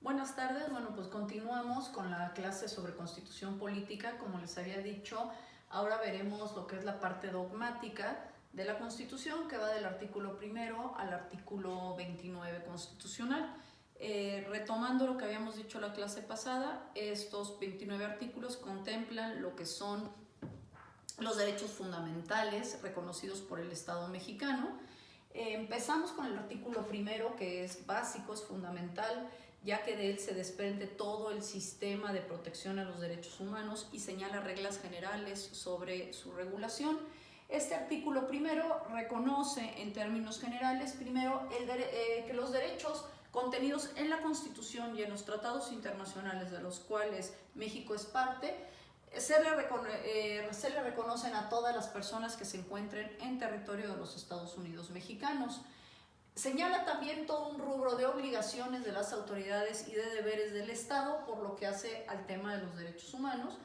Buenas tardes, bueno, pues continuamos con la clase sobre Constitución Política. Como les había dicho, ahora veremos lo que es la parte dogmática de la Constitución, que va del artículo 1 al artículo 29 constitucional. Retomando lo que habíamos dicho la clase pasada, estos 29 artículos contemplan lo que son los derechos fundamentales reconocidos por el Estado mexicano. Empezamos con el artículo 1, que es básico, es fundamental, ya que de él se desprende todo el sistema de protección a los derechos humanos y señala reglas generales sobre su regulación. Este artículo 1 reconoce en términos generales, primero, que los derechos contenidos en la Constitución y en los tratados internacionales de los cuales México es parte, se le reconocen a todas las personas que se encuentren en territorio de los Estados Unidos mexicanos. Señala también todo un rubro de obligaciones de las autoridades y de deberes del Estado por lo que hace al tema de los derechos humanos,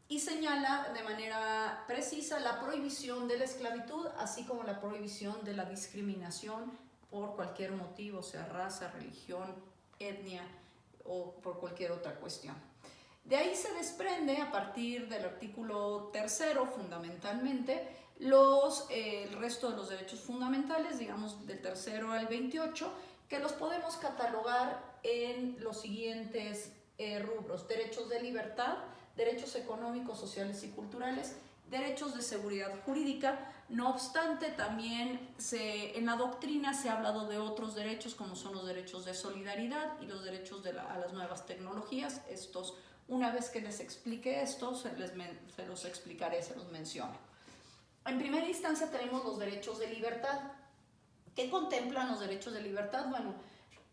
y señala de manera precisa la prohibición de la esclavitud, así como la prohibición de la discriminación por cualquier motivo, sea raza, religión, etnia o por cualquier otra cuestión. De ahí se desprende, a partir del artículo 3, fundamentalmente, el resto de los derechos fundamentales, digamos del 3 al 28, que los podemos catalogar en los siguientes rubros: derechos de libertad, derechos económicos, sociales y culturales, derechos de seguridad jurídica. No obstante, también en la doctrina se ha hablado de otros derechos, como son los derechos de solidaridad y los derechos a las nuevas tecnologías. Estos, una vez que les explique esto, se los explicaré, se los menciono. En primera instancia tenemos los derechos de libertad. ¿Qué contemplan los derechos de libertad? Bueno,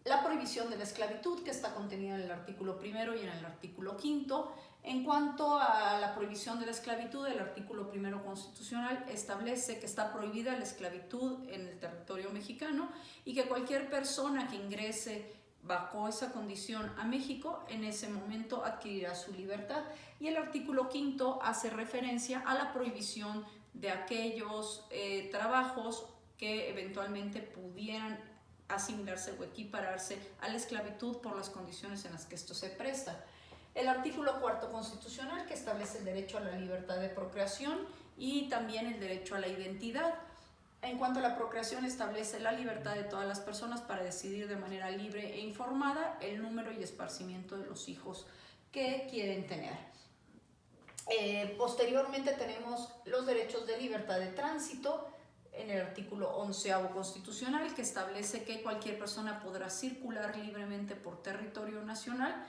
la prohibición de la esclavitud, que está contenida en el artículo 1 y en el artículo 5. En cuanto a la prohibición de la esclavitud, el artículo 1 constitucional establece que está prohibida la esclavitud en el territorio mexicano y que cualquier persona que ingrese bajo esa condición a México, en ese momento adquirirá su libertad. Y el artículo 5 hace referencia a la prohibición de aquellos trabajos que eventualmente pudieran asimilarse o equipararse a la esclavitud por las condiciones en las que esto se presta. El artículo 4 constitucional, que establece el derecho a la libertad de procreación y también el derecho a la identidad. En cuanto a la procreación, establece la libertad de todas las personas para decidir de manera libre e informada el número y esparcimiento de los hijos que quieren tener. Posteriormente tenemos los derechos de libertad de tránsito en el artículo 11 constitucional, que establece que cualquier persona podrá circular libremente por territorio nacional,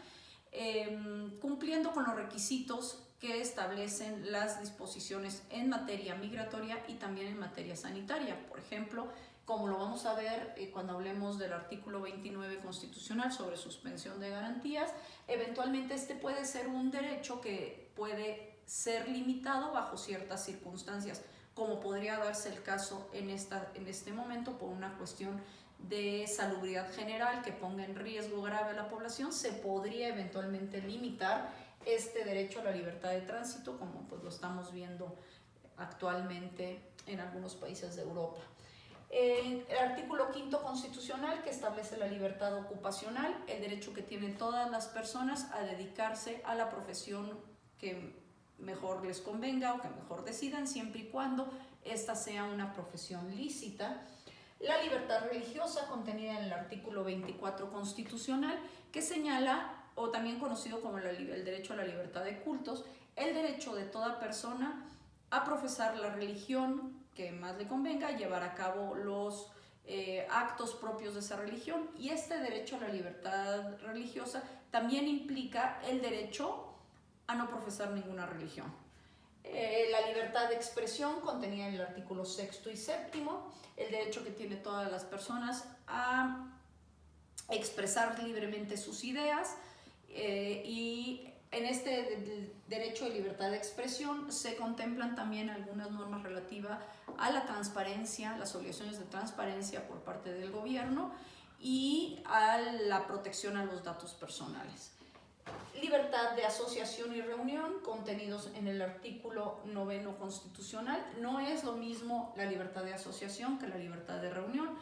cumpliendo con los requisitos que establecen las disposiciones en materia migratoria y también en materia sanitaria. Por ejemplo, como lo vamos a ver cuando hablemos del artículo 29 constitucional sobre suspensión de garantías, eventualmente este puede ser un derecho que puede ser limitado bajo ciertas circunstancias, como podría darse el caso en este momento por una cuestión de salubridad general que ponga en riesgo grave a la población. Se podría eventualmente limitar este derecho a la libertad de tránsito, como pues lo estamos viendo actualmente en algunos países de Europa. El artículo 5 constitucional, que establece la libertad ocupacional, el derecho que tienen todas las personas a dedicarse a la profesión que mejor les convenga o que mejor decidan, siempre y cuando esta sea una profesión lícita. La libertad religiosa, contenida en el artículo 24 constitucional, que señala, o también conocido como el derecho a la libertad de cultos, el derecho de toda persona a profesar la religión que más le convenga, llevar a cabo los actos propios de esa religión. Y este derecho a la libertad religiosa también implica el derecho a no profesar ninguna religión. La libertad de expresión, contenida en el artículo 6 y 7, el derecho que tienen todas las personas a expresar libremente sus ideas, y en este derecho de libertad de expresión se contemplan también algunas normas relativas a la transparencia, las obligaciones de transparencia por parte del gobierno y a la protección a los datos personales. Libertad de asociación y reunión, contenidos en el artículo 9 constitucional. No es lo mismo la libertad de asociación que la libertad de reunión.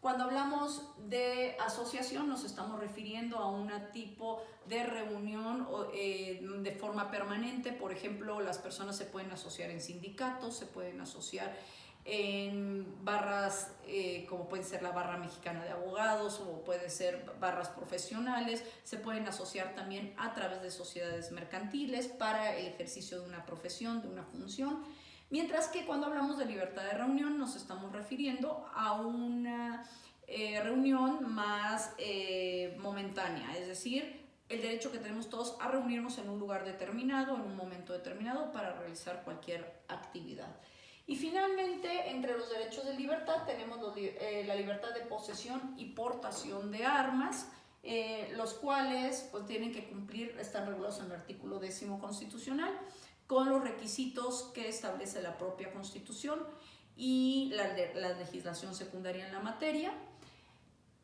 Cuando hablamos de asociación nos estamos refiriendo a un tipo de reunión de forma permanente. Por ejemplo, las personas se pueden asociar en sindicatos, se pueden asociar en barras como puede ser la Barra Mexicana de Abogados o puede ser barras profesionales, se pueden asociar también a través de sociedades mercantiles para el ejercicio de una profesión, de una función, mientras que cuando hablamos de libertad de reunión nos estamos refiriendo a una reunión más momentánea, es decir, el derecho que tenemos todos a reunirnos en un lugar determinado, en un momento determinado para realizar cualquier actividad. Y finalmente, entre los derechos de libertad tenemos la libertad de posesión y portación de armas, los cuales pues, tienen que cumplir, están regulados en el artículo 10 constitucional, con los requisitos que establece la propia Constitución y la legislación secundaria en la materia.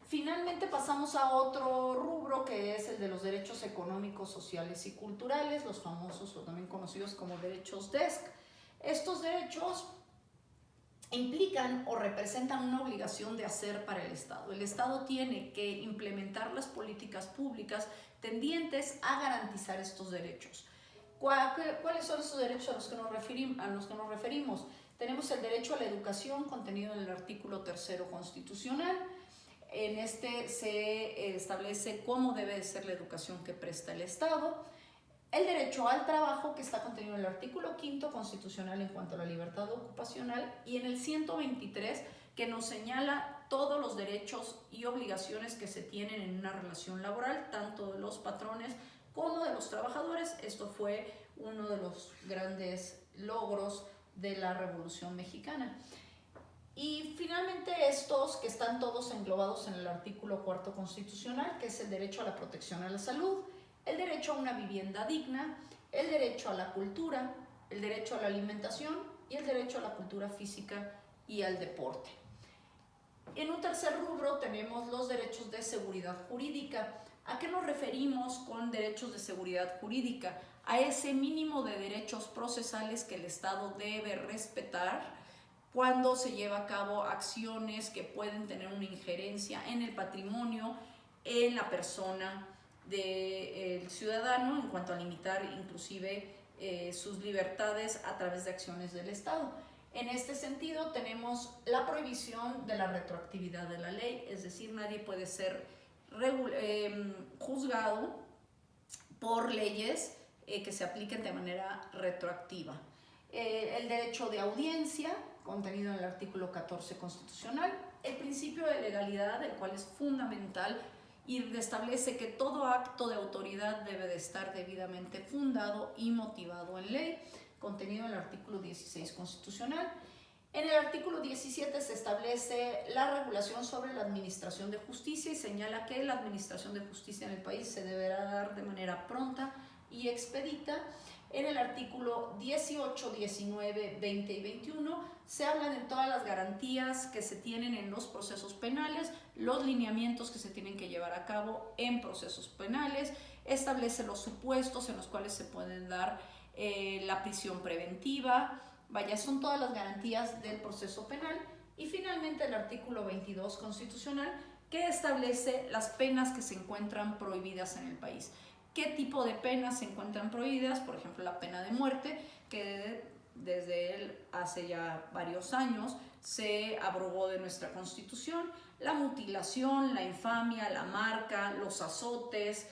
Finalmente pasamos a otro rubro que es el de los derechos económicos, sociales y culturales, los famosos o también conocidos como derechos DESC. Estos derechos implican o representan una obligación de hacer para el Estado. El Estado tiene que implementar las políticas públicas tendientes a garantizar estos derechos. ¿Cuáles son esos derechos a los que nos referimos? Tenemos el derecho a la educación contenido en el artículo 3 constitucional. En este se establece cómo debe de ser la educación que presta el Estado. El derecho al trabajo, que está contenido en el artículo 5 constitucional en cuanto a la libertad ocupacional, y en el 123, que nos señala todos los derechos y obligaciones que se tienen en una relación laboral, tanto de los patrones como de los trabajadores. Esto fue uno de los grandes logros de la Revolución Mexicana. Y finalmente estos que están todos englobados en el artículo 4 constitucional, que es el derecho a la protección a la salud, el derecho a una vivienda digna, el derecho a la cultura, el derecho a la alimentación y el derecho a la cultura física y al deporte. En un tercer rubro tenemos los derechos de seguridad jurídica. ¿A qué nos referimos con derechos de seguridad jurídica? A ese mínimo de derechos procesales que el Estado debe respetar cuando se lleva a cabo acciones que pueden tener una injerencia en el patrimonio, en la persona del ciudadano, en cuanto a limitar inclusive sus libertades a través de acciones del Estado. En este sentido tenemos la prohibición de la retroactividad de la ley, es decir, nadie puede ser juzgado por leyes que se apliquen de manera retroactiva. El derecho de audiencia, contenido en el artículo 14 constitucional, el principio de legalidad, el cual es fundamental y establece que todo acto de autoridad debe de estar debidamente fundado y motivado en ley, contenido en el artículo 16 constitucional. En el artículo 17 se establece la regulación sobre la administración de justicia y señala que la administración de justicia en el país se deberá dar de manera pronta y expedita. En el artículo 18, 19, 20 y 21 se hablan de todas las garantías que se tienen en los procesos penales, los lineamientos que se tienen que llevar a cabo en procesos penales, establece los supuestos en los cuales se pueden dar la prisión preventiva. Vaya, son todas las garantías del proceso penal. Y finalmente el artículo 22 constitucional, que establece las penas que se encuentran prohibidas en el país. ¿Qué tipo de penas se encuentran prohibidas? Por ejemplo, la pena de muerte, que desde hace ya varios años se abrogó de nuestra Constitución. La mutilación, la infamia, la marca, los azotes,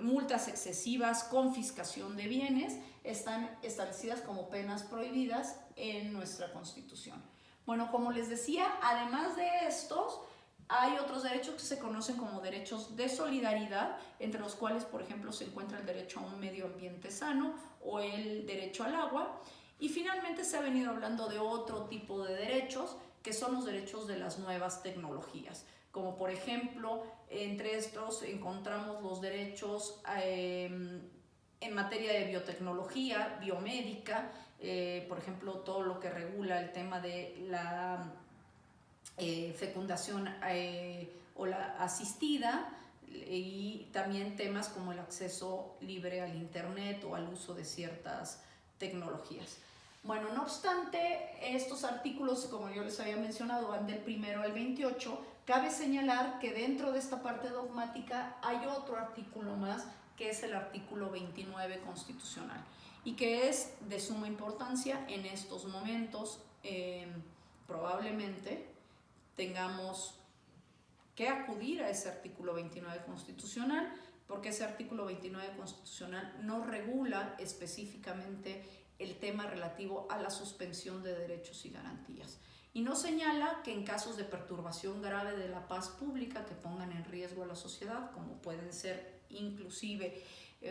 multas excesivas, confiscación de bienes, están establecidas como penas prohibidas en nuestra Constitución. Bueno, como les decía, además de estos, hay otros derechos que se conocen como derechos de solidaridad, entre los cuales, por ejemplo, se encuentra el derecho a un medio ambiente sano o el derecho al agua. Y finalmente se ha venido hablando de otro tipo de derechos, que son los derechos de las nuevas tecnologías. Como por ejemplo, entre estos encontramos los derechos en materia de biotecnología, biomédica, por ejemplo, todo lo que regula el tema de la fecundación o la asistida, y también temas como el acceso libre al internet o al uso de ciertas tecnologías. Bueno, no obstante, estos artículos, como yo les había mencionado, van del 1 al 28. Cabe señalar que dentro de esta parte dogmática hay otro artículo más, que es el artículo 29 constitucional, y que es de suma importancia en estos momentos. Probablemente tengamos que acudir a ese artículo 29 constitucional, porque ese artículo 29 constitucional no regula específicamente el tema relativo a la suspensión de derechos y garantías. Y no señala que en casos de perturbación grave de la paz pública que pongan en riesgo a la sociedad, como pueden ser inclusive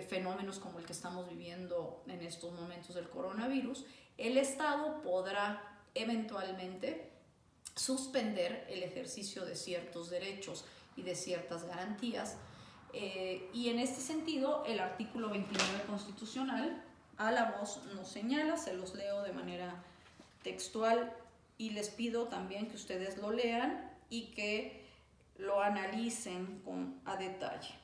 fenómenos como el que estamos viviendo en estos momentos del coronavirus, el Estado podrá eventualmente suspender el ejercicio de ciertos derechos y de ciertas garantías. Y en este sentido, el artículo 29 constitucional a la voz nos señala, se los leo de manera textual y les pido también que ustedes lo lean y que lo analicen a detalle.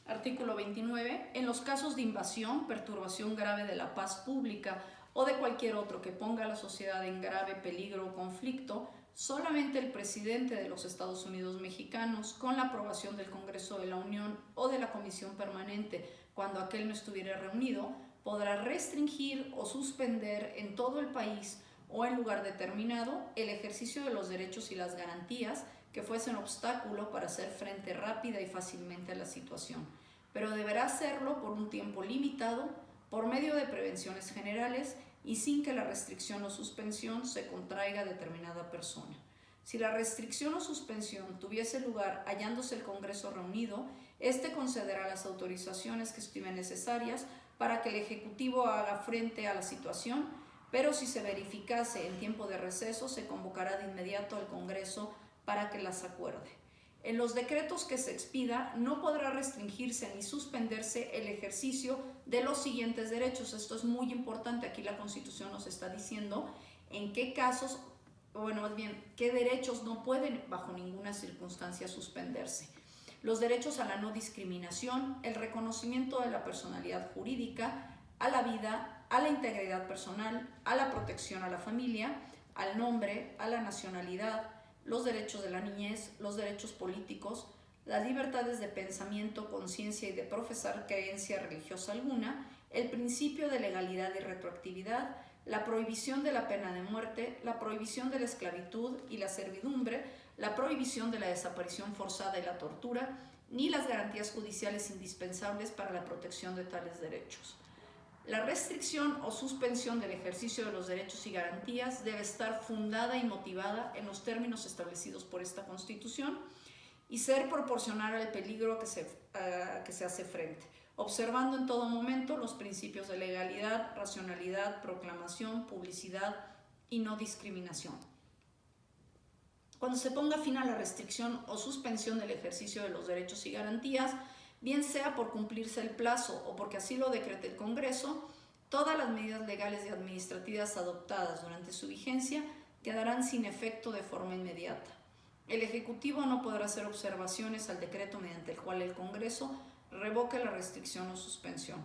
Artículo 29. En los casos de invasión, perturbación grave de la paz pública o de cualquier otro que ponga a la sociedad en grave peligro o conflicto, solamente el presidente de los Estados Unidos mexicanos, con la aprobación del Congreso de la Unión o de la Comisión Permanente, cuando aquel no estuviera reunido, podrá restringir o suspender en todo el país o en lugar determinado el ejercicio de los derechos y las garantías que fuesen obstáculo para hacer frente rápida y fácilmente a la situación, pero deberá hacerlo por un tiempo limitado, por medio de prevenciones generales y sin que la restricción o suspensión se contraiga a determinada persona. Si la restricción o suspensión tuviese lugar hallándose el Congreso reunido, éste concederá las autorizaciones que estime necesarias para que el Ejecutivo haga frente a la situación, pero si se verificase en tiempo de receso, se convocará de inmediato al Congreso para que las acuerde. En los decretos que se expida no podrá restringirse ni suspenderse el ejercicio de los siguientes derechos. Esto es muy importante. Aquí la Constitución nos está diciendo en qué casos, bueno, más bien, qué derechos no pueden bajo ninguna circunstancia suspenderse. Los derechos a la no discriminación, el reconocimiento de la personalidad jurídica, a la vida, a la integridad personal, a la protección a la familia, al nombre, a la nacionalidad, los derechos de la niñez, los derechos políticos, las libertades de pensamiento, conciencia y de profesar creencia religiosa alguna, el principio de legalidad y retroactividad, la prohibición de la pena de muerte, la prohibición de la esclavitud y la servidumbre, la prohibición de la desaparición forzada y la tortura, ni las garantías judiciales indispensables para la protección de tales derechos. La restricción o suspensión del ejercicio de los derechos y garantías debe estar fundada y motivada en los términos establecidos por esta Constitución y ser proporcional al peligro que se hace frente, observando en todo momento los principios de legalidad, racionalidad, proclamación, publicidad y no discriminación. Cuando se ponga fin a la restricción o suspensión del ejercicio de los derechos y garantías, bien sea por cumplirse el plazo o porque así lo decrete el Congreso, todas las medidas legales y administrativas adoptadas durante su vigencia quedarán sin efecto de forma inmediata. El Ejecutivo no podrá hacer observaciones al decreto mediante el cual el Congreso revoque la restricción o suspensión.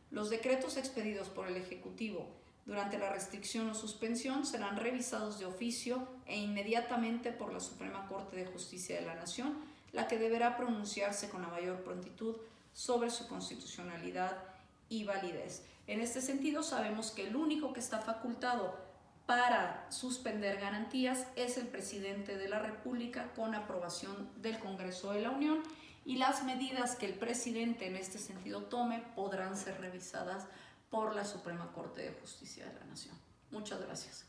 Los decretos expedidos por el Ejecutivo durante la restricción o suspensión serán revisados de oficio e inmediatamente por la Suprema Corte de Justicia de la Nación, la que deberá pronunciarse con la mayor prontitud sobre su constitucionalidad y validez. En este sentido, sabemos que el único que está facultado para suspender garantías es el presidente de la República con aprobación del Congreso de la Unión, y las medidas que el presidente en este sentido tome podrán ser revisadas por la Suprema Corte de Justicia de la Nación. Muchas gracias.